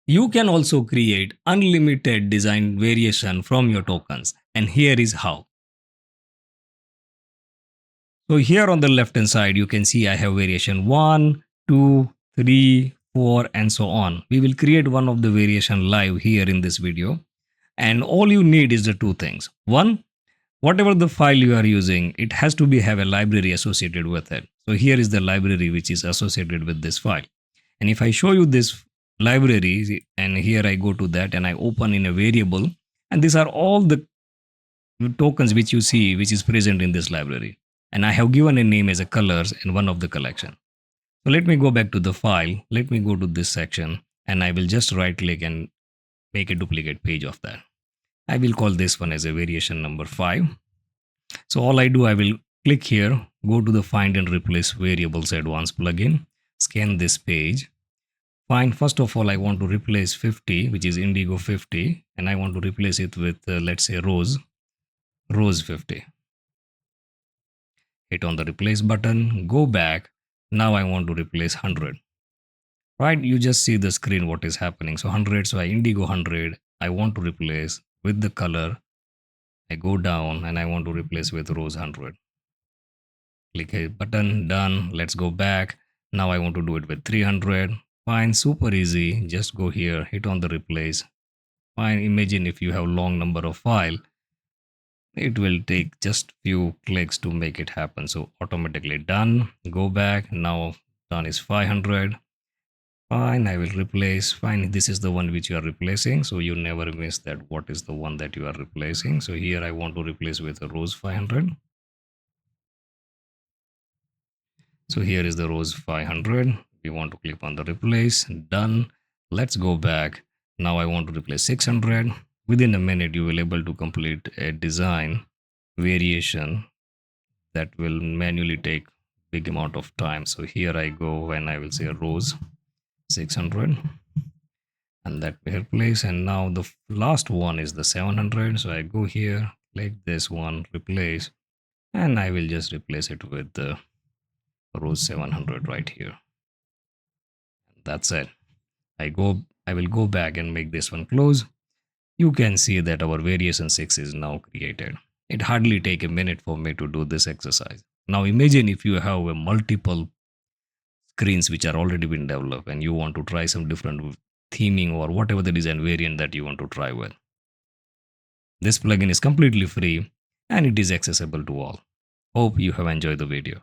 You can also create unlimited design variation from your tokens, and here is how. So here on the left hand side, you can see I have variation 1, 2, 3, 4, and so on. We will create one of the variation live here in this video. And all you need is the two things. One, whatever the file you are using, it has to be have a library associated with it. So here is the library which is associated with this file. And if I show you this library, and here I go to that and I open in a variable, and these are all the tokens which you see which is present in this library, and I have given a name as a colors in one of the collection. So let me go back to the file, let me go to this section, and I will just right click and make a duplicate page of that. I will call this one as a variation number 5. So all I do, I will click here, go to the find and replace variables advanced plugin, scan this page, find first of all I want to replace 50, which is indigo 50, and I want to replace it with let's say rose 50. Hit on the replace button, go back. Now I want to replace 100. Right, you just see the screen what is happening. So 100, so I indigo 100, I want to replace with the color. I go down and I want to replace with rose 100. Click a button, done. Let's go back. Now I want to do it with 300. Fine, super easy. Just go here, hit on the replace. Fine, imagine if you have long number of file, it will take just few clicks to make it happen. So automatically done. Go back. Now done is 500. Fine, I will replace. Fine, this is the one which you are replacing, so you never miss that what is the one that you are replacing. So here I want to replace with a rose 500. So here is the rose 500. We want to click on the replace. Done. Let's go back. Now I want to replace 600. Within a minute you will able to complete a design variation that will manually take big amount of time. So here I go and I will say rose 600, and that will replace. And now the last one is the 700. So I go here, click this one, replace, and I will just replace it with the rose 700 right here. That's it. I will go back and make this one close. You can see that our variation 6 is now created. It hardly take a minute for me to do this exercise. Now imagine if you have a multiple screens which are already been developed and you want to try some different theming or whatever the design variant that you want to try with. This plugin is completely free and it is accessible to all. Hope you have enjoyed the video.